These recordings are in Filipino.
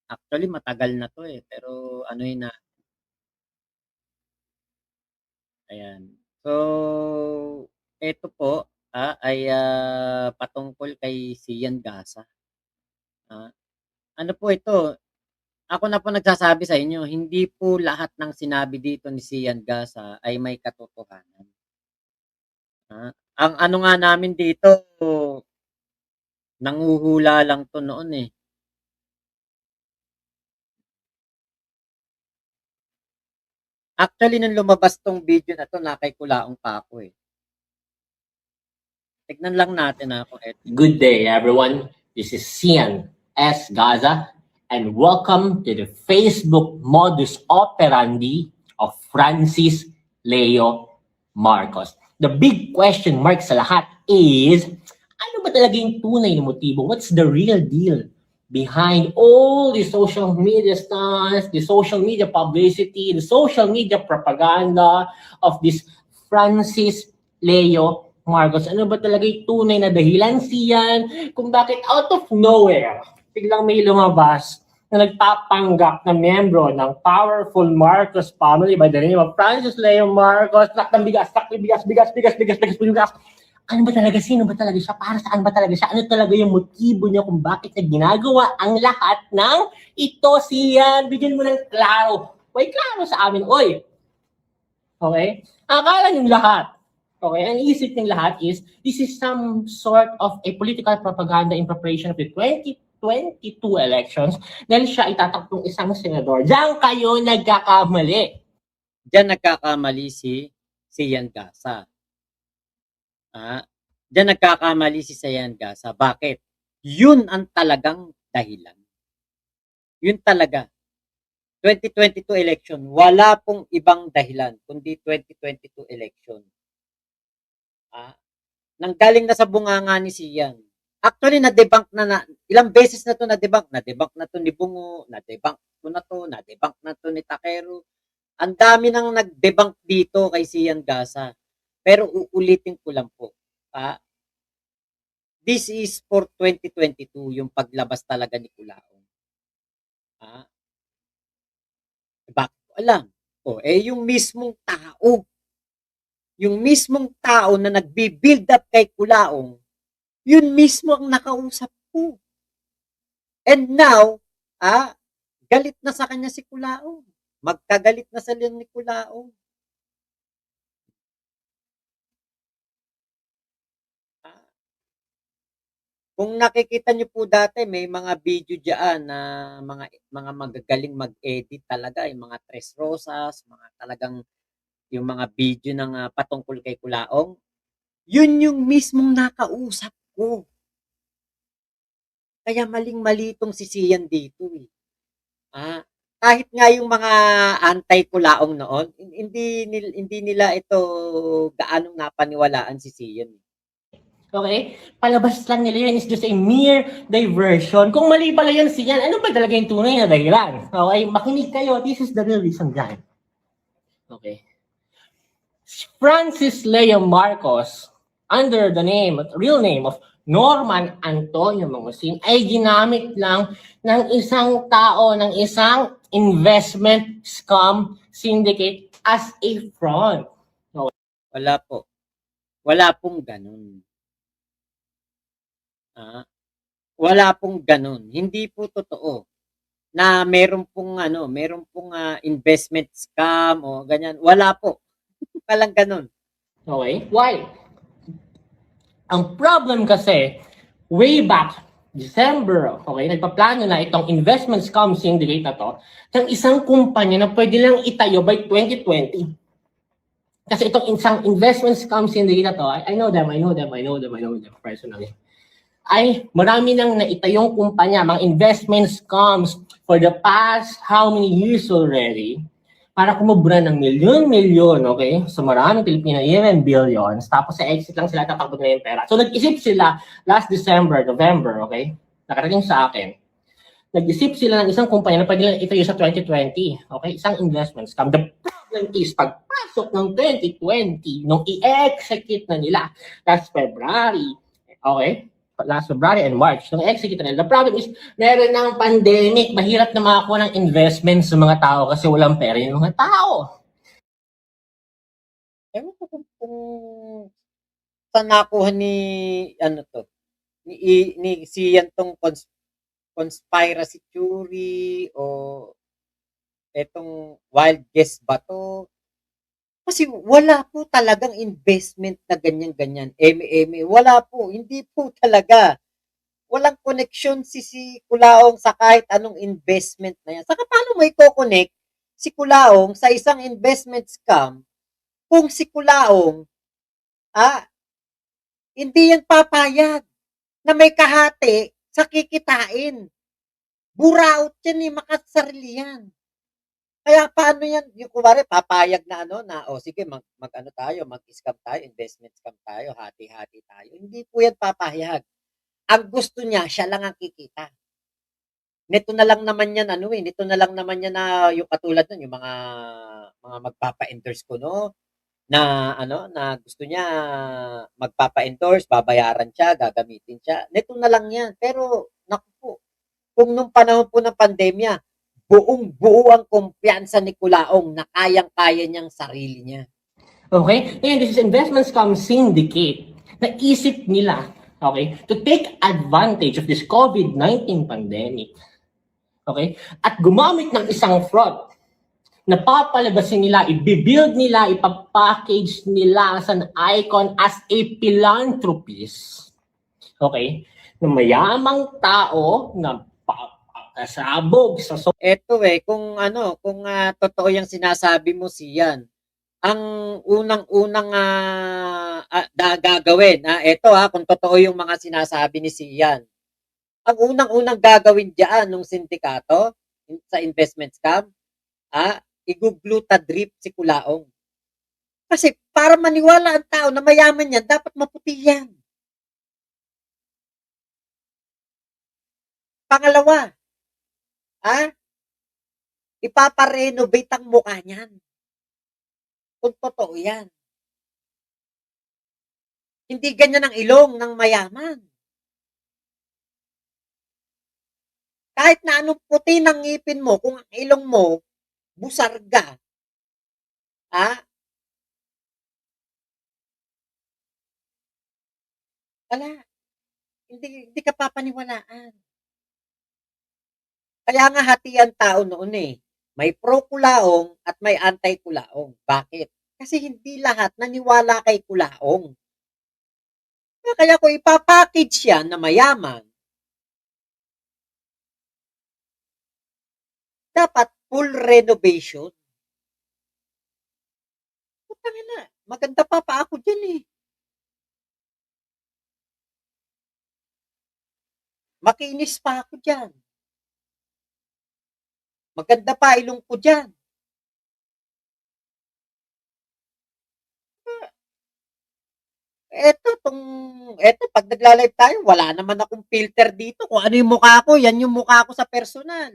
Actually matagal na 'to, eh, pero anuhin na ayan. So, eto po, ay, patungkol kay Sian Gasa, ah. Ano po ito, ako na po nagsasabi sa inyo, hindi po lahat ng sinabi dito ni Sian Gasa ay may katotohanan, Ang ano nga namin dito, nanghuhula lang 'to noon, eh. Actually nung lumabas 'tong video na 'to nakikulaong pa ako, eh. Tignan lang natin, kung eto Good day, everyone. This is Sian S. Gaza, and welcome to the Facebook modus operandi of Francis Leo Marcos. The big question mark sa lahat is, ano ba talaga yung tunay na motibo? What's the real deal behind all the social media stunts, the social media publicity, the social media propaganda of this Francis Leo Marcos? Ano ba talaga yung tunay na dahilan siyan kung bakit out of nowhere biglang may lumabas na nagpapanggap na miyembro ng powerful Marcos family by the name of Francis Leo Marcos, tak ng bigas, bigas. Ano ba talaga? Sino ba talaga siya? Para saan ba talaga siya? Ano talaga yung motibo niya kung bakit niya ginagawa ang lahat ng ito siyan? Bigyan mo ng klaro. May klaro sa amin, oy. Okay? Akala niyong lahat. Okay? Ang isip ng lahat is, this is some sort of a political propaganda in preparation of the 2022 elections dahil siya itatakbong isang senador. Diyan kayo nagkakamali. Diyan nagkakamali si Sian Gasa. Diyan nagkakamali si Sian Gasa. Bakit? Yun ang talagang dahilan. Yun talaga. 2022 election, wala pong ibang dahilan kundi 2022 election. Nanggaling na sa bunganga ni Sian. Actually, na-debunk na ilang beses na to na-debunk. Na-debunk na to ni Bungo, na-debunk ko na to, na-debunk na to ni Takero. Ang dami nang nag-debunk dito kay Sian Gasa. Pero uulitin ko lang po, this is for 2022, yung paglabas talaga ni Culaong. Bakit ko alam? Yung mismong tao na nagbi-build up kay Culaong, yun mismo ang nakausap ko. And now, galit na sa kanya si Culaong. Magkagalit na sila ni Culaong. Kung nakikita niyo po dati, may mga video diyan na mga magagaling mag-edit talaga, yung mga Tres Rosas, mga talagang yung mga video ng patungkol kay Culaong. Yun yung mismong nakausap ko. Kaya maling-mali itong si Sian dito, eh. Kahit nga yung mga anti-Culaong noon, hindi nila ito gaanong napaniwalaan si Sian. Okay? Palabas lang nila yun is just a mere diversion. Kung mali pala yun siyan, ano ba talaga yung tunay na dahilan? Okay? Makinig kayo. This is the real reason dyan. Okay? Francis Leo Marcos, under the real name of Norman Antonio Mangusin, ay ginamit lang ng isang tao, ng isang investment scam syndicate as a front. Okay? Wala po. Wala pong ganun. Wala pong ganun. Hindi po totoo na meron pong investment scam o ganyan. Wala po. Walang ganun. Okay? Why? Ang problem kasi, way back December, okay, nagpaplano na itong investment scam syndicate na to ng isang kumpanya na pwede lang itayo by 2020. Kasi itong isang investment scam syndicate na to, I know them personally. Ay marami nang naitayong kumpanya, mga investment scams for the past how many years already para kumubra ng milyon-milyon, okay? So maraming Pilipino, even billions. Tapos sa exit lang sila tatakbo na yung pera. So nag-isip sila last December, November, okay? Nakarating sa akin. Nag-isip sila ng isang kumpanya na pwede lang itayo sa 2020, okay? Isang investment scam. The problem is, pagpasok ng 2020, nung i-execute na nila last February, okay? last February and March, nung execute nila. The problem is, meron ng pandemic, mahirap na makakuha ng investment sa mga tao kasi walang pera yung mga tao. Ewan ko kung saan nakuha ni, ano to, ni Sian tong conspiracy theory o etong wild guess ba to? Kasi wala po talagang investment na ganyan-ganyan, eme-eme, wala po, hindi po talaga. Walang koneksyon si Kulaong sa kahit anong investment na yan. Saka paano mo i-connect si Kulaong sa isang investment scam kung si Kulaong, ah, hindi yan papayag na may kahati sa kikitain. Buraot yan eh, makasarili yan. Kaya paano yan, yung kumari papayag na ano na, o sige mag ano tayo, mag-scam tayo, investment scam tayo, hati-hati tayo. Hindi po yan papayag. Ang gusto niya, siya lang ang kikita. Nito na lang naman yan ano eh, nito na lang naman yan na yung katulad nun, yung mga magpapa-endorse ko no, na ano, na gusto niya magpapa-endorse, babayaran siya, gagamitin siya. Nito na lang yan. Pero naku po, kung nung panahon po ng pandemya, buong-buo ang kumpiyansa ni Kulaong na kayang-kaya niyang sarili niya. Okay? And this is investment scam syndicate. Naisip nila, okay, to take advantage of this COVID-19 pandemic. Okay? At gumamit ng isang fraud na papalabasin nila, i-build nila, ipapackage nila as an icon, as a philanthropist. Okay? Na mayamang tao na kasabog sa Eto eh, kung ano, kung totoo yung sinasabi mo siyan, ang unang-unang gagawin, eto kung totoo yung mga sinasabi ni Sian, ang unang-unang gagawin diyan nung sindikato sa investment scam, igugluta drip si Kulaong. Kasi para maniwala ang tao na mayaman yan, dapat maputi yan. Pangalawa, ipaparenovate ang mukha niyan. Kung totoo yan. Hindi ganyan ang ilong ng mayaman. Kahit na anong puti ng ngipin mo, kung ang ilong mo, busarga, wala. Hindi ka papaniwalaan. Kaya nga hati ang tao noon eh. May pro-Kulaong at may anti-Kulaong. Bakit? Kasi hindi lahat naniwala kay Kulaong. Kaya kung ipapackage yan na mayaman, dapat full renovation. Putangin na, maganda pa ako dyan eh. Makinis pa ako dyan. Maganda pa ilong ko dyan. Eto, pag nagla-live tayo, wala naman akong filter dito. Kung ano yung mukha ko, yan yung mukha ko sa personal.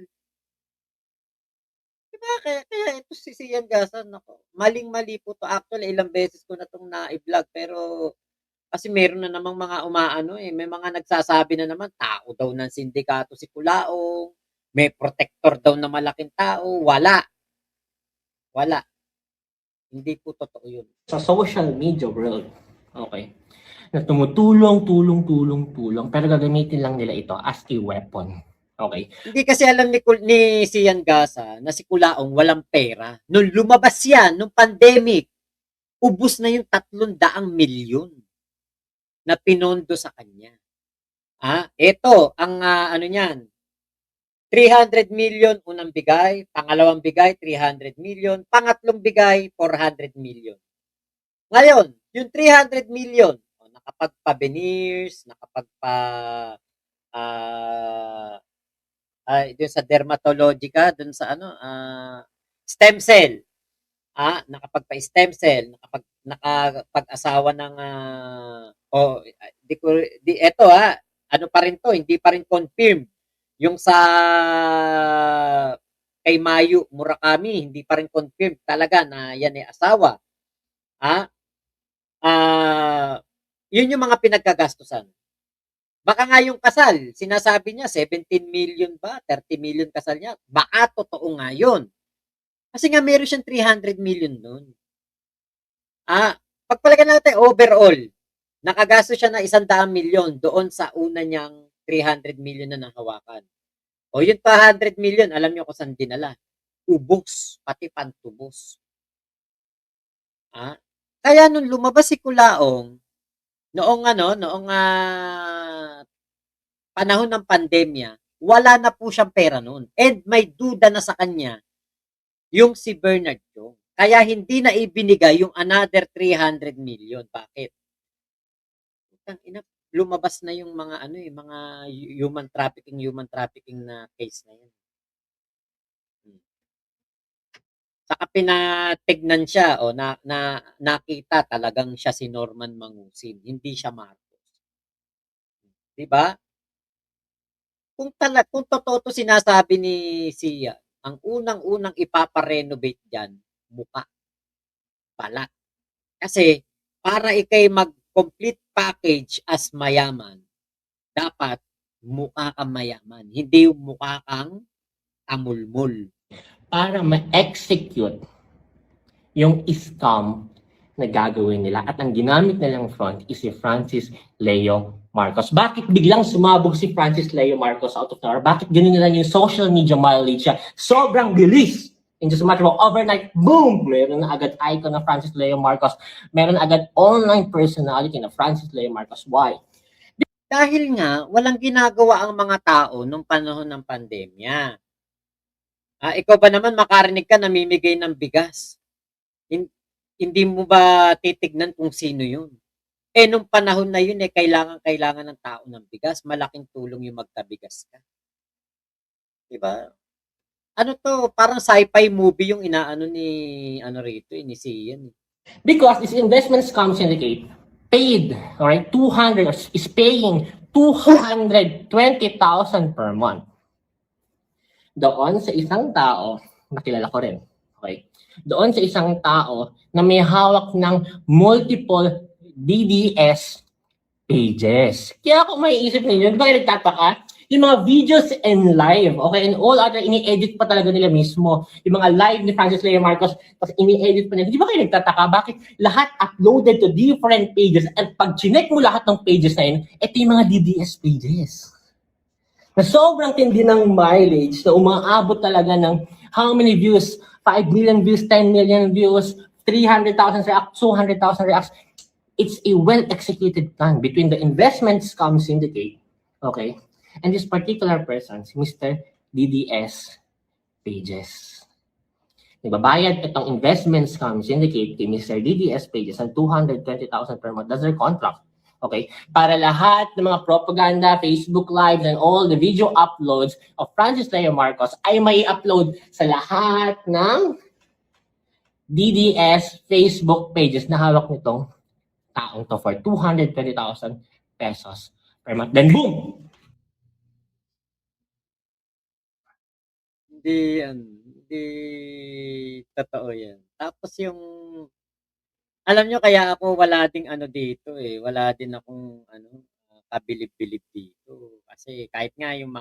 Diba? Kaya ito si Sian Gasan, nako, maling-mali po to. Actually, ilang beses ko na itong na-vlog, pero kasi meron na namang mga umaano eh. May mga nagsasabi na naman, tao daw ng sindikato si Kulaong, may protector daw na malaking tao. Wala. Wala. Hindi po totoo yun. Sa social media world. Okay? Na tumutulong, pero gagamitin lang nila ito as a weapon. Okay? Hindi kasi alam ni Sian Gasa na si Kulaong walang pera. Nung lumabas yan, nung pandemic, ubus na yung 300 milyon na pinondo sa kanya. Ito, ang ano niyan, 300 million unang bigay, pangalawang bigay 300 million, pangatlong bigay 400 million. Ngayon, yung 300 million, nakapagpa-veneers, nakapagpa doon sa dermatologica, doon sa ano, stem cell. Nakapagpa-stem cell, nakapag-asawa ng eto ano pa rin to, hindi pa rin confirmed. Yung sa kay Mayu Murakami, hindi pa rin confirmed talaga na yan ay asawa. Ah, yun yung mga pinagkagastusan. Baka nga yung kasal, sinasabi niya 17 million ba, 30 million kasal niya. Baka totoo nga yun. Kasi nga meron siyang 300 million nun. Pagpalagan natin overall, nakagastos siya ng 100 milyon doon sa una niyang 300 million na nahawakan. O yung 200 million, alam niyo kung saan dinala. Ubos, pati pantubos. Kaya nung lumabas si Kulaong, noong panahon ng pandemya, wala na po siyang pera noon. And may duda na sa kanya yung si Bernard Yong. Kaya hindi na ibinigay yung another 300 million. Bakit? Lumabas na yung mga mga human trafficking na case na yun. Saka pinatignan siya o nakita talagang siya si Norman Mangusin, hindi siya Marcos. 'Di ba? Kung totoo to sinasabi ni Sia, ang unang-unang ipapa-renovate diyan, mukha, balat. Kasi para ikay mag-complete package as mayaman, dapat mukha kang mayaman, hindi yung mukha kang tamulmul. Para ma-execute yung scam na gagawin nila. At ang ginamit nilang front is si Francis Leo Marcos. Bakit biglang sumabog si Francis Leo Marcos out of nowhere? Bakit ganun nila yung social media mileage siya? Sobrang bilis! In just a matter of overnight, boom! Meron na agad icon na Francis Leo Marcos. Meron agad online personality na Francis Leo Marcos. Why? Dahil nga, walang ginagawa ang mga tao nung panahon ng pandemya. Ikaw ba naman makarinig ka namimigay ng bigas? Hindi mo ba titignan kung sino yun? Nung panahon na yun, kailangan ng tao ng bigas. Malaking tulong yung magkabigas ka. Diba? Parang sci-fi movie yung inaano ni Sian. Because this investment scam syndicate paid, alright, 200 is paying 220,000 per month. Doon sa isang tao, nakilala ko rin, okay? Doon sa isang tao na may hawak ng multiple DDS pages. Kaya kung may isip ninyo, di ba kayo nagtataka? Yung mga videos and live, okay, and all other, ini-edit pa talaga nila mismo. Yung mga live ni Francis Leo Marcos, tapos ini-edit pa nila. Di ba kayo nagtataka? Bakit lahat uploaded to different pages? At pag chinek mo lahat ng pages na yun, ito yung mga DDS pages. Na sobrang tindi ng mileage na umaabot talaga ng how many views? 5 million views, 10 million views, 300,000 reacts, 200,000 reacts. It's a well-executed plan between the investment scam syndicate, okay, and this particular person, si Mr. DDS Pages. Nagbabayad itong investment scam syndicate kay Mr. DDS Pages ng 220,000 per month. That's their contract. Okay? Para lahat ng mga propaganda, Facebook Lives, and all the video uploads of Francis Leo Marcos ay may upload sa lahat ng DDS Facebook pages na hawak nitong taong to for 220,000 pesos per month. Then boom! Hindi totoo yan. Tapos alam nyo kaya ako wala ding dito wala din akong kabilib-bilib dito. Kasi kahit nga yung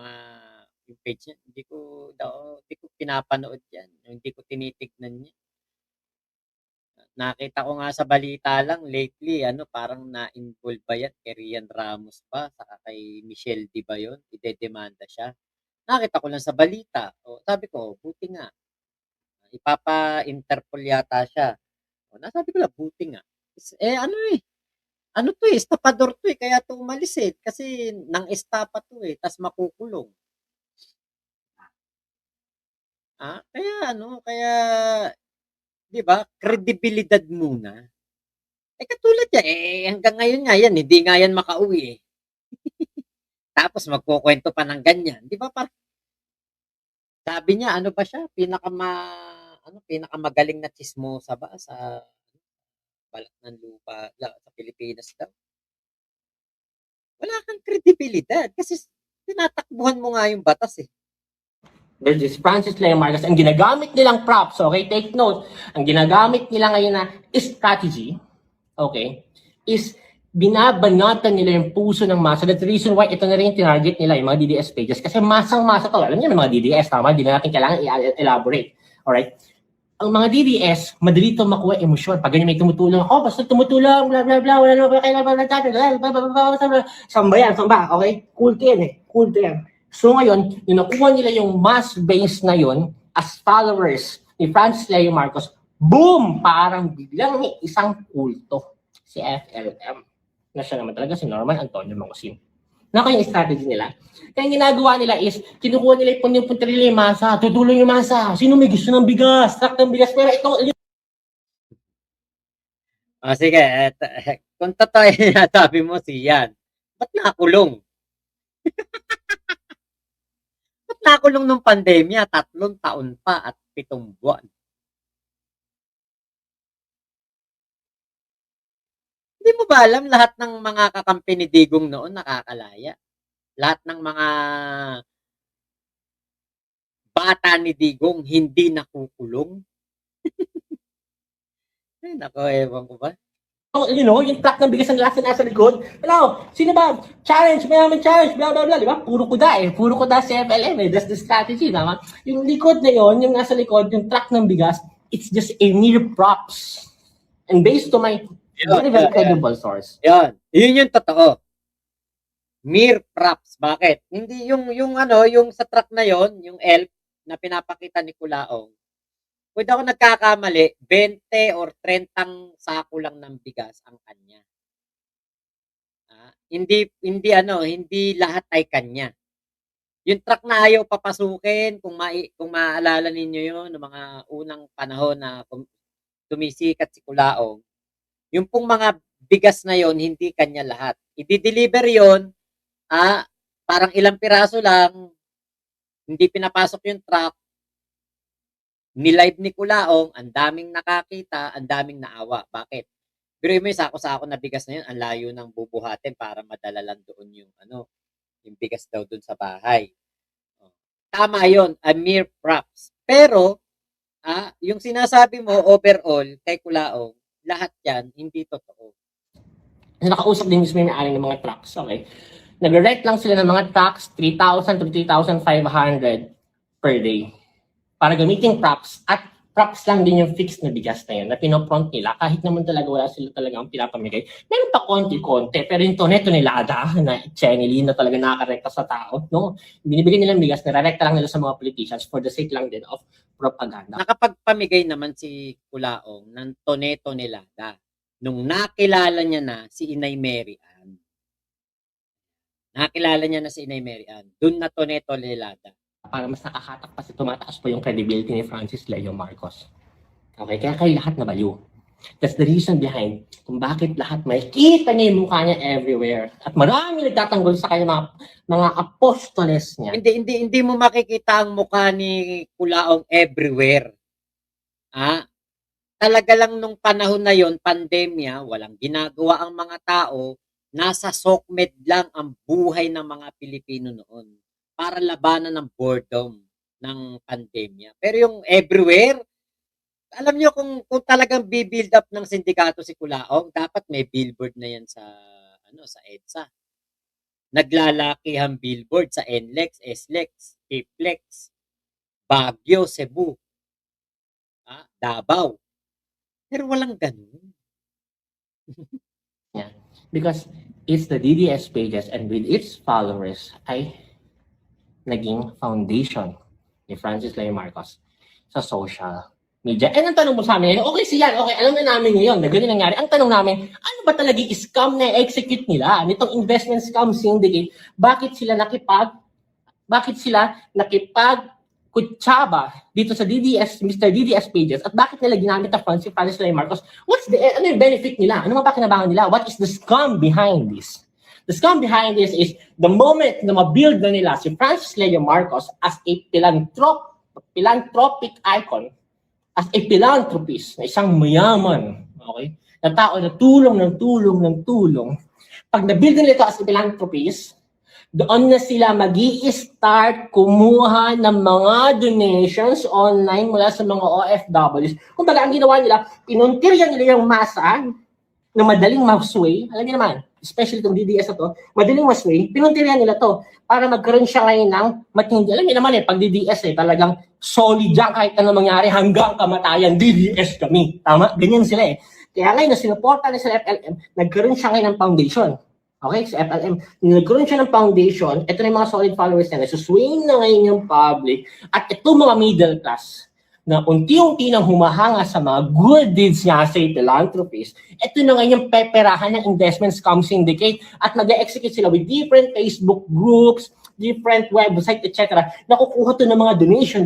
page niya, hindi ko pinapanood yan. Hindi ko tinitignan yan. Nakita ko nga sa balita lang lately, parang na-involve ba yan kay Rian Ramos pa, saka kay Michelle D ba yun? Idedemanda siya. Nakita ko lang sa balita. Sabi ko, buti nga. Ipapa-Interpol yata siya. Nasabi ko lang, buti nga. Estapador to kaya to umalis kasi nang estapa to tas makukulong. Kaya, di ba, kredibilidad muna. Katulad yan, hanggang ngayon nga yan, hindi nga yan makauwi Tapos magkukwento pa ng ganyan, di ba, sabi niya, ba siya, pinakamagaling na chismosa ba sa balat ng lupa sa Pilipinas daw. Wala kang kredibilidad kasi tinatakbuhan mo nga yung batas There's this Francis Leo Marcos. Ang ginagamit nilang props, okay, take note, ang ginagamit nila ngayon na strategy, okay, is binabanatan nila yung puso ng masa. That's the reason why ito na rin yung tinarget nila, yung mga DDS pages. Kasi masang-masa to. Alam niyo, may mga DDS, tama? Hindi na natin kailangan i-elaborate. Alright? Ang mga DDS, madali ito makuha emosyon. Pag ganyan may tumutulong, basta tumutulong, bla bla bla, wala naman kailangan, samba yan, samba, okay? Cool to yan eh. Cool to yan. So ngayon, yung nakuha nila yung mass base na yun, as followers ni Francis Leo Marcos, boom! Parang biglang may isang kulto, si FLM. Na siya naman talaga si Norman Antonio Mangusin. Na yung strategy nila. Kaya yung ginagawa nila is, kinukuha nila yung puntarili yung masa, tutulong yung masa. Sino may gusto ng bigas? Truck ng bigas. Pero ito, Sige, kung totoo yung sabi mo si Yan, ba't nakulong? Ba't nakulong nung pandemya? 3 taon pa at 7 buwan. Hindi mo ba alam lahat ng mga kakampi ni Digong noon nakakalaya? Lahat ng mga bata ni Digong hindi nakukulong? Ay, nako, ewan ko ba? yung truck ng bigas ang nasa likod. Sino ba? Challenge, mayaman challenge, blah, blah, blah, di ba? Puro kuda eh. Puro kuda si FLM eh. That's the strategy, tama? Yung likod na yon, yung nasa likod, yung truck ng bigas, it's just a mere props. And based to my very credible source. Yun yung totoo. Mere props. Bakit? Hindi yung sa truck na yon, yung elf na pinapakita ni Kulaong. Kung ako nagkakamali, 20 or 30 sako lang ng bigas ang kanya. Hindi lahat ay kanya. Yung truck na ayaw papasukin, kung maalala ninyo yun, ng mga unang panahon na tumisikat si Kulaong, yung pong mga bigas na yon hindi kanya lahat. I-deliver yon, parang ilang piraso lang, hindi pinapasok yung truck, ni-live ni Kulaong, ang daming nakakita, ang daming naawa. Bakit? Pero yung sako-sako na bigas na yun, ang layo ng bubuhatin para madala lang doon yung bigas daw doon sa bahay. Tama yon, a mere props. Pero, yung sinasabi mo overall kay Kulaong, lahat yan, hindi totoo. Nakausap din mismo yung may-ari ng mga trucks, okay? Nag-rent lang sila ng mga trucks, 3,000 to 3,500 per day. Para gamitin props, at props lang din yung fixed na bigas na yun, na pinopront nila, kahit naman talaga wala sila talagang pinapamigay. Meron pa konti-konti, pero yung tonelada na chenili na talaga nakakarekta sa tao, no? Binibigyan nila ng bigas, nirarekta lang nila sa mga politicians for the sake lang din of propaganda. Nakapagpamigay naman si Kulaong ng tonelada nung nakilala niya na si Inay Mary Ann. Nakilala niya na si Inay Mary Ann. Doon na tonelada. Para mas nakakatak pa tumataas pa yung credibility ni Francis Leo Marcos. Okay, kaya kayo lahat nabaliw. That's the reason behind kung bakit lahat makikita niya yung mukha niya everywhere. At marami nagtatanggol sa kanya mga apostoles niya. Hindi mo makikita ang mukha ni Kulaong everywhere. Talaga lang nung panahon na yon, pandemya, walang ginagawa ang mga tao, nasa SOCMED lang ang buhay ng mga Pilipino noon para labanan ng boredom ng pandemya. Pero yung everywhere, alam niyo kung talagang bi-build up ng sindikato si Kulaong, dapat may billboard na yan sa EDSA. Naglalakihang billboard sa NLEX, SLEX, TPLEX, Baguio, Cebu, Davao. Pero walang ganun. Yeah. Because it's the DDS pages and with its followers ay naging foundation ni Francis Leo Marcos sa social media. And ang tanong mo sa amin, okay siya, okay, alam na namin ngayon na ganyan nangyari. Ang tanong namin, ano ba talaga scam na execute nila? Nitong investment scam syndicate, bakit sila nakipag-kutsaba dito sa DDS, Mr. DDS pages, at bakit nila ginamit ang Francis Leo Marcos? Ano yung benefit nila? Ano ba kinabangan nila? What is the scam behind this? The scam behind this is the moment na ma-build na nila si Francis Leo Marcos as a philanthropic icon, as a philanthropist, na isang mayaman, okay? Na tao na tulong. Pag na-build nila ito as a philanthropist, doon na sila mag-i-start kumuha ng mga donations online mula sa mga OFWs. Kung baga, ang ginawa nila, pinuntiryan nila yung masa na madaling ma-sway. Alam niyo naman, especially itong DDS na to, madaling masway, pinuntiryan nila to para magkaroon siya ngayon ng matindi. Alam niyo naman pag DDS talagang solid yan kahit ano mangyari hanggang kamatayan, DDS kami. Tama? Ganyan sila Kaya ngayon, na sinuporta na sa FLM, nagkaroon siya ngayon ng foundation. Okay, sa FLM, nagkaroon siya ng foundation, ito na yung mga solid followers nila, so swing na ngayon yung public, at ito mga middle class, na unti-unti nang humahanga sa mga good deeds niya sa philanthropist, ito na ngayon yung peperahan ng investment scam syndicate, at mag-execute sila with different Facebook groups, different website, etc. Nakukuha to ng mga donation.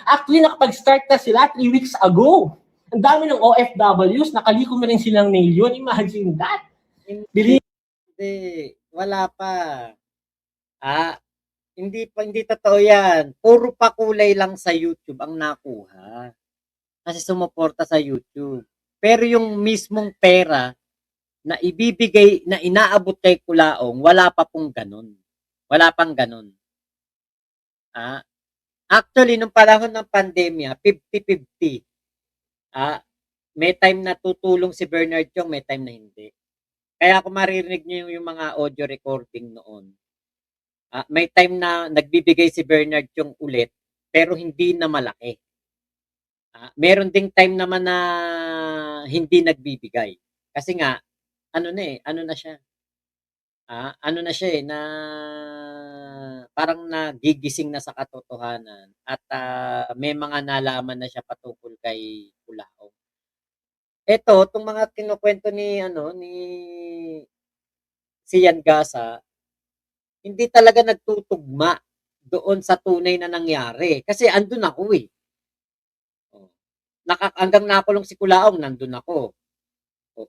Actually, nakapag-start na sila 3 weeks ago. Ang dami ng OFWs, nakalikom na rin silang nail yun. Imagine that. Hindi, wala pa. Hindi totoo yan. Puro pakulay lang sa YouTube ang nakuha. Kasi sumuporta sa YouTube. Pero yung mismong pera na ibibigay, na inaabot kay Kulaong, wala pa pong ganun. Wala pang ganun. Actually, nung panahon ng pandemya, 50-50. May time na tutulong si Bernard Chong, may time na hindi. Kaya kung maririnig niyo yung mga audio recording noon, may time na nagbibigay si Bernard Chong ulit, pero hindi na malaki. Meron ding time naman na hindi nagbibigay. Kasi nga, ano na siya, na parang nagigising na sa katotohanan at may mga nalaman na siya patungkol kay Kulaong. Ito, itong mga kinukwento ni Sian Gasa, hindi talaga nagtutugma doon sa tunay na nangyari. Kasi andun ako hanggang nakulong si Kulaong, nandun ako.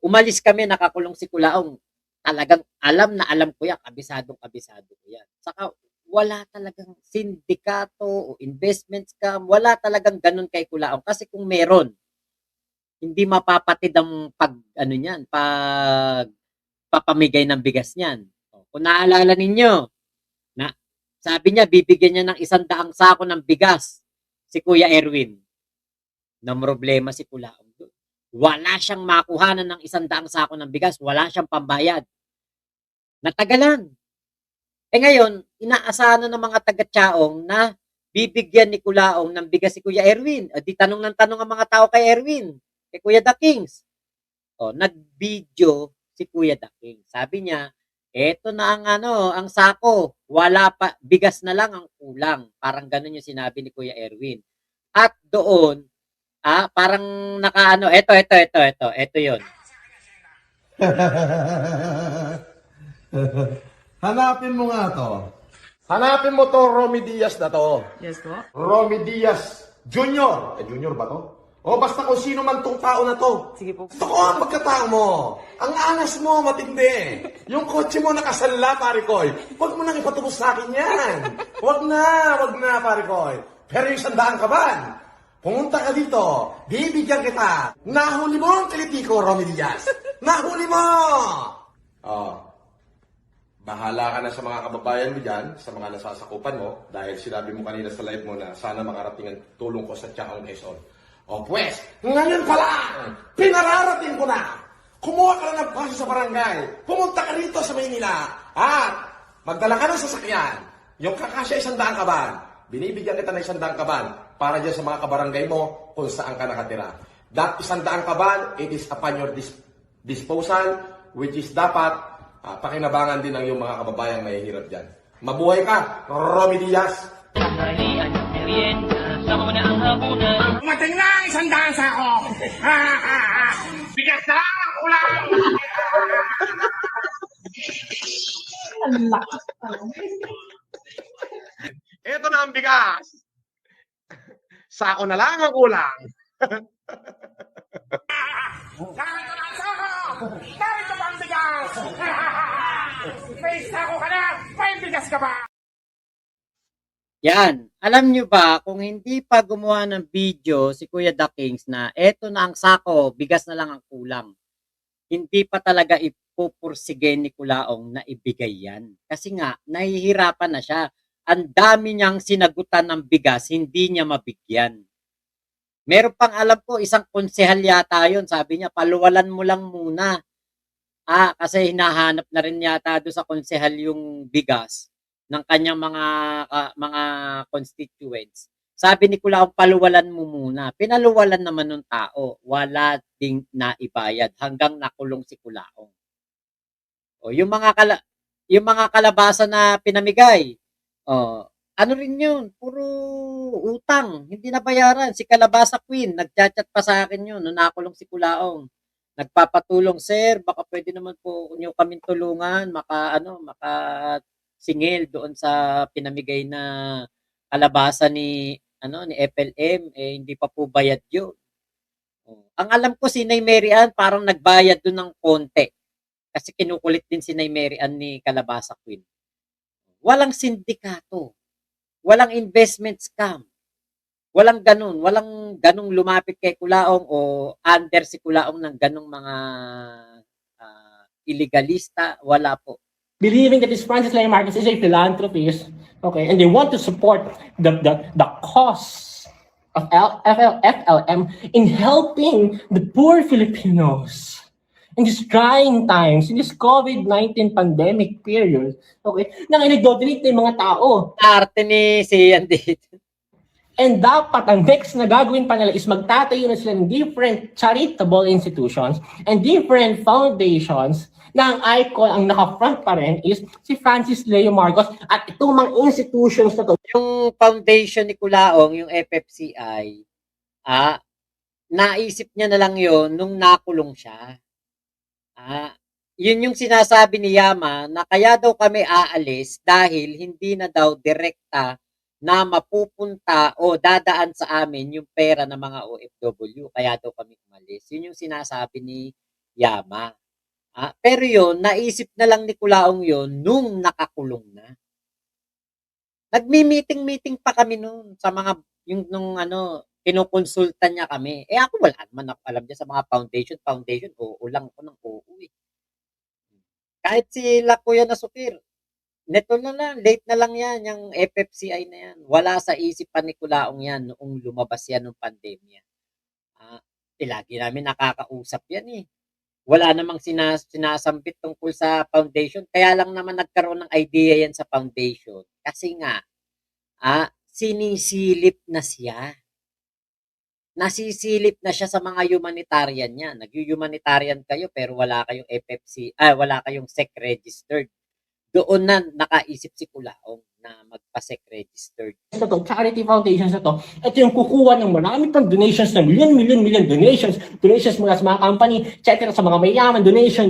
Umalis kami, nakakulong si Kulaong. Talagang alam na alam ko yan, kabisado ko yan. Saka wala talagang sindikato o investment scam, wala talagang ganun kay Kulaong. Kasi kung meron, hindi mapapatid ang papamigay ng bigas niyan. Kung naalala ninyo, na sabi niya bibigyan niya ng 100 sako ng bigas si Kuya Erwin. Na problema si Kulaong doon. Wala siyang makuhanan ng 100 sako ng bigas, wala siyang pambayad. Natagalan. Ngayon, inaasahan ng mga taga-Tiaong na bibigyan ni Kulaong ng bigas si Kuya Erwin. Di tanong ng tanong ang mga tao kay Erwin, kay Kuya The Kings. Nag-video si Kuya The Kings. Sabi niya, eto na ang sako. Wala pa, bigas na lang ang kulang. Parang ganun yung sinabi ni Kuya Erwin. At doon, parang ito yun. Hanapin mo nga to. Hanapin mo to, Romy Diaz na to. Yes po. Romy Diaz Jr. Junior ba to? O basta kung sino man tong tao na to. Sige po. Gusto ko ang pagkatao mo. Ang anas mo, matindi. Yung kotse mo nakasanla, pare koy. Huwag mo nang ipatubos sa akin yan. Huwag na, pare koy. Pero yung 100 ka ba? Pumunta ka dito. Bibigyan kita. Nahuli mo ang kilitiko, Romy Diaz. Nahuli mo! Bahala ka na sa mga kababayan mo dyan, sa mga nasasakupan mo, dahil sinabi mo kanina sa live mo na sana makarating ang tulong ko sa Tiaong Quezon. Pues, ngayon pa lang, pinararating ko na. Kumuha ka na ng paso sa barangay. Pumunta ka rito sa Maynila. At magdala ka ng sasakyan. Yung kakasya 100 kaban. Binibigyan kita ng 100 kaban para dyan sa mga kabarangay mo kung saan ka nakatira. That 100 kaban, it is upon your disposal, which is dapat pakinabangan din ng iyong mga kababayang mahihirap dyan. Mabuhay ka, Romy Diaz! Mating na ang 100 sako! Bigas na lang ang ulang! Ito na ang bigas! Sako na lang ang ulang! Narito na ang sako! Narito pa ang bigas! May sako ka na! May bigas ka ba? Yan. Alam nyo ba, kung hindi pa gumawa ng video si Kuya The Kings na eto na ang sako, bigas na lang ang kulang, hindi pa talaga ipupursige ni Kulaong na ibigay yan. Kasi nga, nahihirapan na siya. Ang dami niyang sinagutan ng bigas, hindi niya mabigyan. Meron pang alam ko, isang konsehal yata yun, sabi niya, paluwalan mo lang muna. Kasi hinahanap na rin yata do'n sa konsehal yung bigas ng kanyang mga constituents. Sabi ni Kulaong, "Paluwalan mo muna." Pinaluwalan naman nung tao, wala ding naibayad hanggang nakulong si Kulaong. O yung mga kalabasa na pinamigay, ano rin yun, puro utang, hindi nabayaran. Si Kalabasa Queen, nagchat-chat pa sa akin yun nung nakulong si Kulaong. Nagpapatulong, "Sir, baka pwede naman po niyo kaming tulungan, makasingil doon sa pinamigay na kalabasa ni FLM, hindi pa po bayad yun." Ang alam ko si Nay Mary Ann parang nagbayad dun ng konti. Kasi kinukulit din si Nay Mary Ann ni Kalabasa Queen. Walang sindikato, walang investment scam, walang ganong lumapit kay Kulaong o under si Kulaong ng ganong mga illegalista, wala po. Believing that this Francis Leo Marcos is a philanthropist, okay, and they want to support the cause of FLM in helping the poor Filipinos in these trying times, in this COVID-19 pandemic period, okay, nang inag-donate ng mga tao. Arte ni Sian dito. And dapat ang next na gagawin pa nila is magtatayo na sila ng different charitable institutions and different foundations na ang icon, ang naka-front pa rin is si Francis Leo Marcos at itong mga institutions na to. Yung foundation ni Kulaong, yung FFCI, naisip niya na lang yon nung nakulong siya. Yun yung sinasabi ni Yama na kaya daw kami aalis dahil hindi na daw direkta na mapupunta o dadaan sa amin yung pera ng mga OFW. Kaya daw kami umalis. Yun yung sinasabi ni Yama. Pero yun, naisip na lang ni Kulaong yun nung nakakulong na. Nagmi-meeting-meeting pa kami noon sa mga, kinukonsulta niya kami. Ako wala naman ako alam niya sa mga foundation, oo lang ako ng oo eh. Kahit sila Kuya Nasukir, neto na lang, late na lang yan, yung FFCI na yan. Wala sa isipan ni Kulaong yan noong lumabas yan ng pandemya. Lagi namin nakakausap yan eh. Wala namang sinasambit tungkol sa foundation. Kaya lang naman nagkaroon ng idea yan sa foundation. Kasi nga, sinisilip na siya. Nasisilip na siya sa mga humanitarian niya. Nag-humanitarian kayo pero wala kayong wala kayong SEC registered. Doon na nakaisip si Kulaong na magpa-SEC registered. Sa to, charity foundations na to, ito yung kukuha ng marami pang donations na million donations mula sa mga company, etc. sa mga mayaman, donation.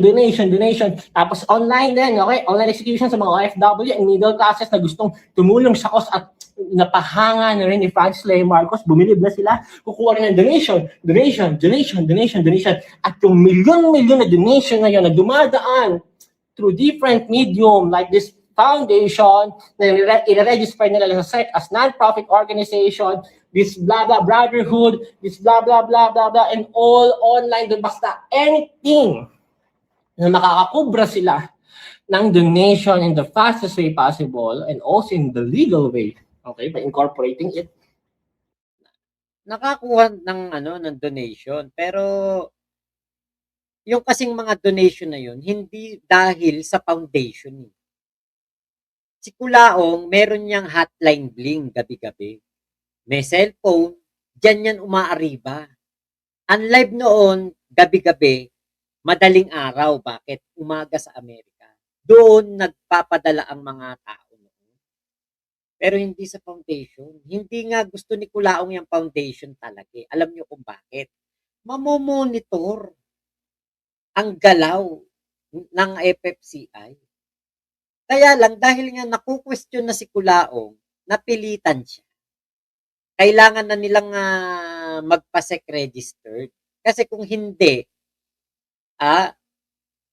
Tapos online din, okay? Online execution sa mga OFW and middle classes na gustong tumulong sa cause at napahanga na rin ni Francis Leo Marcos, bumilib na sila, kukuha rin ng donation. At yung million na donation na yun na dumadaan through different medium like this foundation na i-register nila sa SEC as non-profit organization, this blah blah brotherhood, this blah blah and all online, basta anything na makakakubra sila ng donation in the fastest way possible and also in the legal way, okay, by incorporating it. Nakakuha ng donation, pero yung kasing mga donation na yun, hindi dahil sa foundation. Si Kulaong, meron niyang hotline bling gabi-gabi. May cellphone, dyan yan umaariba. Ang live noon, gabi-gabi, madaling araw. Bakit? Umaga sa Amerika. Doon nagpapadala ang mga tao noon. Pero hindi sa foundation. Hindi nga gusto ni Kulaong yung foundation talaga. Alam niyo kung bakit? Mamomonitor ang galaw ng FFCI. Kaya lang, dahil nga naku-question na si Kulaong, napilitan siya. Kailangan na nilang magpa-SEC registered. Kasi kung hindi,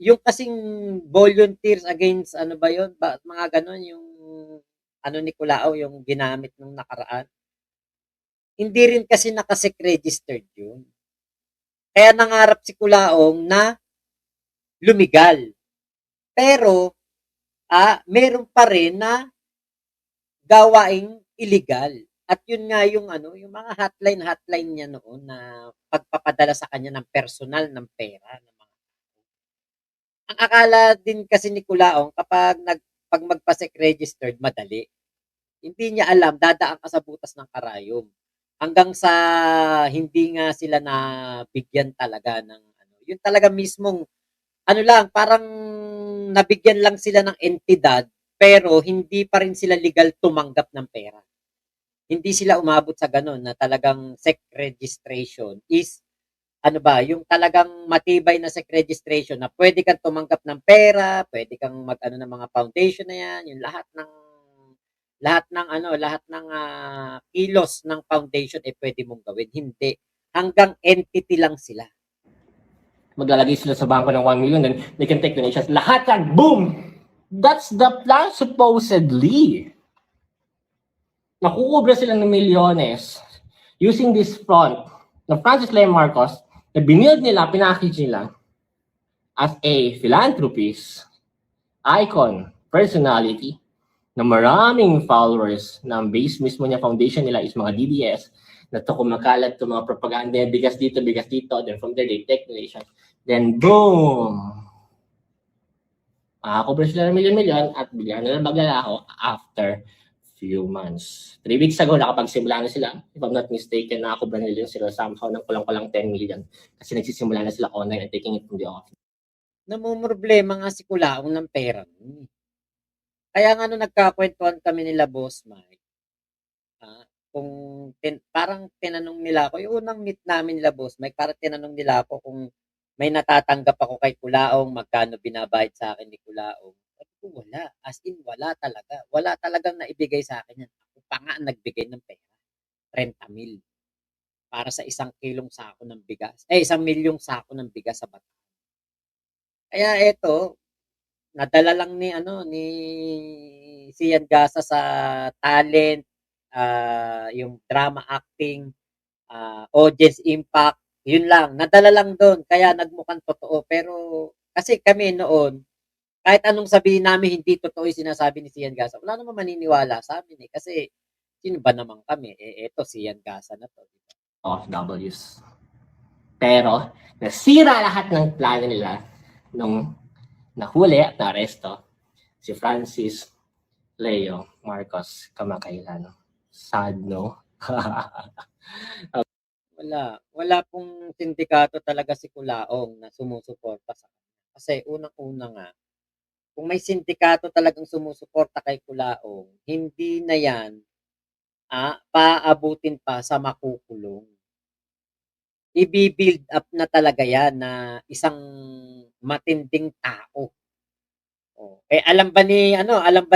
yung kasing volunteers against, mga ganon, yung ni Kulaong, yung ginamit nung nakaraan. Hindi rin kasi naka-SEC registered yun. Kaya nangarap si Kulaong na lumigal. Pero, meron pa rin na gawaing illegal. At yun nga yung mga hotline niya noon na pagpapadala sa kanya ng personal ng pera. ang akala din kasi ni Kulaong pag magpa-SEC registered madali. Hindi niya alam dadaan ka sa butas ng karayom. Hanggang sa hindi nga sila nabigyan talaga ng ano, yun talaga mismong ano lang, parang nabigyan lang sila ng entidad pero hindi pa rin sila legal tumanggap ng pera. Hindi sila umabot sa gano'n na talagang SEC registration is ano ba, yung talagang matibay na SEC registration na pwede kang tumanggap ng pera, pwede kang mag-ano ng mga foundation na yan, yung lahat ng kilos ng foundation eh pwede mong gawin. Hindi. Hanggang entity lang sila. Maglalagay sila sa bangko ng 1 million, then they can take donations. Lahat yan, boom! That's the plan supposedly. Nakukubra sila ng milyones using this front ng Francis Lea Marcos na binild nila, pinackage nila as a philanthropist, icon, personality, na maraming followers na ang base mismo niya foundation nila is mga DDS na to kumakalat to mga propaganda, bigas dito, then from there they take donations. Then boom! Makakubra sila ng milyon-milyon at bigla na lang maglalaho after few months. 3 weeks ago, nakapagsimula na sila. If I'm not mistaken, nakakubra nila sila somehow ng kulang-kulang 10 million kasi nagsisimula na sila online and taking it from the office. Namumroblema nga si Kulaong ng pera. Kaya nga nung nagkakwentuhan kami nila Boss Mike, kung parang tinanong nila ako, yung unang meet namin nila Boss Mike, parang tinanong nila ako kung may natatanggap ako kay Kulaong, magkano binabayad sa akin ni Kulaong. Sabi ko, wala. As in, wala talaga. Wala talagang naibigay sa akin yan. Ako pa nga ang nagbigay ng pera. 30,000 para sa 1 kilong sako ng bigas. 1 milyong sako ng bigas sa Bataan. Kaya eto, nadala lang ni Sian Gasa sa talent, yung drama acting, audience impact, yun lang. Nadala lang doon kaya nagmukhang totoo. Pero kasi kami noon, kahit anong sabihin namin hindi totoo yung sinasabi ni Sian Gasa, wala namang maniniwala sa amin eh. Kasi sino ba naman kami? Eto Sian Gasa na to. OFWs. Pero, nasira lahat ng plano nila nung nahuli at naaresto si Francis Lea Marcos kamakailan. Sad, no? Wala pong sindikato talaga si Kulaong na sumusuporta sa kanya. Kasi unang-una nga, kung may sindikato talagang sumusuporta kay Kulaong, hindi na yan paabutin pa sa makukulong. I-build up na talaga yan na isang matinding tao. Alam ba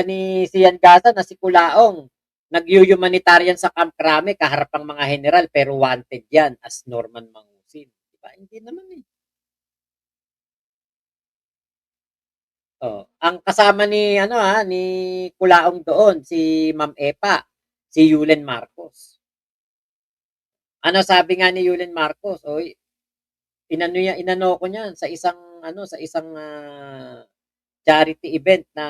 ni Sian Gasa na si Kulaong nag-humanitarian sa Camp Crame kaharap ang mga general pero wanted yan as Norman Mangusin. Diba? Hindi naman eh. Ang kasama ni Kulaong doon si Ma'am Epa, si Yulen Marcos. Ano sabi nga ni Yulen Marcos? Oy, inano ko niyan sa isang charity event na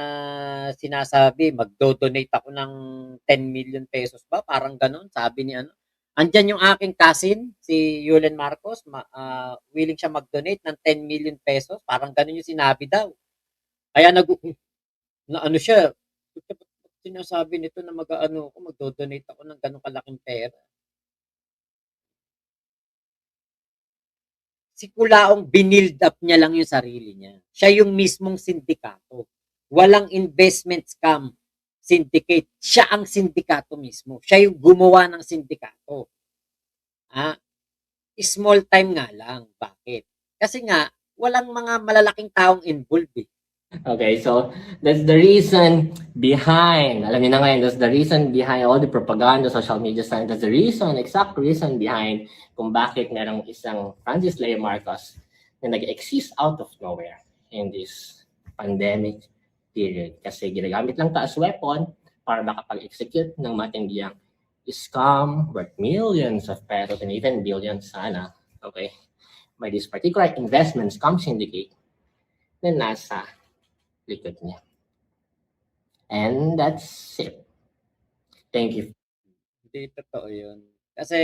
sinasabi magdo-donate ako ng 10 million pesos ba? Parang gano'n sabi ni Andiyan yung aking cousin, si Yulen Marcos, willing siya mag-donate ng 10 million pesos. Parang gano'n yung sinabi daw. Kaya na ano siya, sinasabi nito na magdo-donate ako ng gano'ng kalaking pera. Si Kulaong binild up niya lang yung sarili niya. Siya yung mismong sindikato. Walang investment scam syndicate. Siya ang sindikato mismo. Siya yung gumawa ng sindikato. Small time nga lang. Bakit? Kasi nga, walang mga malalaking taong involved eh. Okay, so that's the reason behind, alam niyo na ngayon, that's the reason behind all the propaganda, social media sign, that's the reason, exact reason behind kung bakit merong isang Francis Lea Marcos na nag-exist out of nowhere in this pandemic period. Kasi ginagamit lang ta as weapon para makapag-execute ng matindiyang scam worth millions of pesos and even billions sana, okay, by this particular investment scam syndicate na nasa likod niya. And that's it. Thank you. Hindi totoo yun. Kasi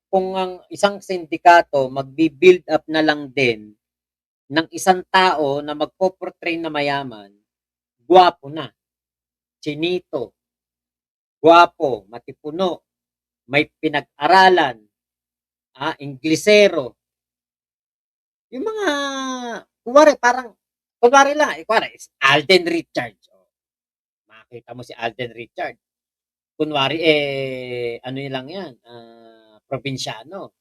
kung ang isang sindikato magbi-build up na lang din ng isang tao na magpo-portray na mayaman, gwapo na, chinito, gwapo, matipuno, may pinag-aralan, Inglesero. Yung mga, kunwari lang, kunwari, Alden Richards. Oh, makita mo si Alden Richards. Kunwari, ano yun lang yan, probinsyano.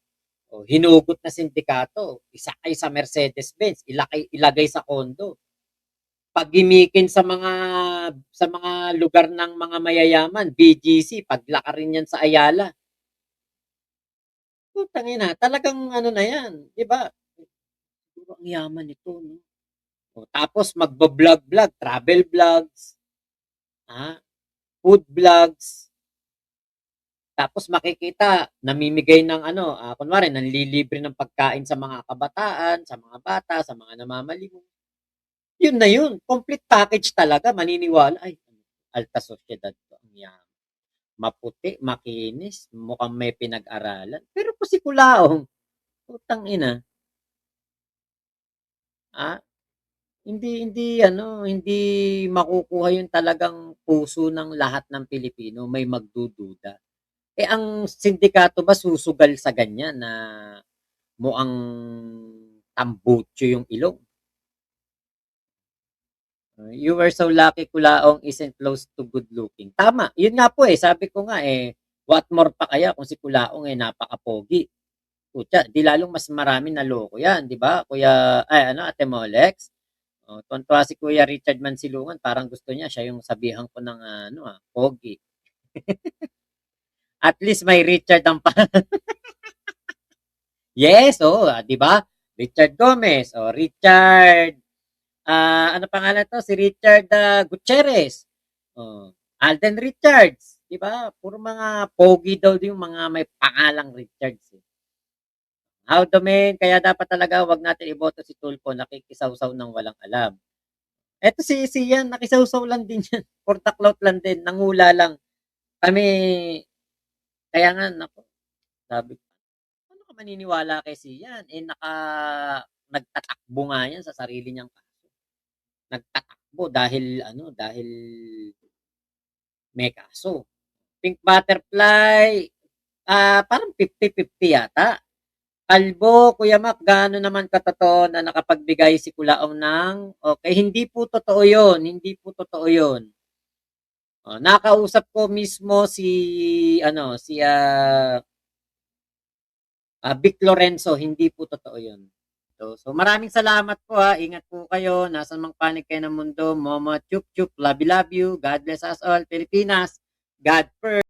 O, hinugot na sindikato, isakay sa Mercedes-Benz, ilagay sa kondo. Pagimikin sa mga lugar ng mga mayayaman, BGC, paglakarin yan sa Ayala. Putang ina, talagang ano na yan, 'di ba? Siguro ang yaman nito, no? O, tapos magbo-vlog, travel vlogs, food vlogs. Tapos makikita namimigay ng ano, kunwari nanlilibre ng pagkain sa mga kabataan, sa mga bata, sa mga namamalimos. Yun na yun, complete package talaga, maniniwala, ay, alta sosyedad 'to, ang yaman. Maputi, makinis, mukhang may pinag-aralan. Pero kung si Kulaong, putang ina, ah, hindi makukuha yung talagang puso ng lahat ng Pilipino, may magdududa. Ang sindikato ba susugal sa ganyan na mukhang tambutso yung ilong? You were so lucky Kulaong isn't close to good looking. Tama, yun nga po sabi ko nga what more pa kaya kung si Kulaong napaka-pogi. Putya, di lalong mas marami naloko yan, di ba? Ate Molex? Oh, tuwan-tuwa si Kuya Richard Mansilungan, parang gusto niya siya yung sabihan ko ng pogi. At least may Richard ang Yes, di ba? Richard Gomez, Richard ano pangalan to? Si Richard Gutierrez. Alden Richards, di ba? Puro mga pogi daw yung mga may pangalang Richards. How the men, kaya dapat talaga wag natin iboto si Tulfo, nakikisawsaw ng walang alam. Eto si Sian, nakisawsaw lang din yan. For the clout lang din, nangula lang. Kami, kaya nga, naku, sabi ko, ano ka maniniwala kay Sian? Nagtatakbo nga yan sa sarili niyang kaso. Nagtatakbo dahil may kaso. Pink Butterfly, parang 50-50 yata. Kalbo, Kuya Mac, gaano naman katotoo na nakapagbigay si Kulaong ng okay, hindi po totoo 'yon, hindi po totoo 'yon. Nakausap ko mismo si Vic Lorenzo, hindi po totoo 'yon. So maraming salamat po ingat po kayo, nasaan mang panig kayo ng mundo, Momo Chup Chup, love you, God bless us all, Pilipinas, God first.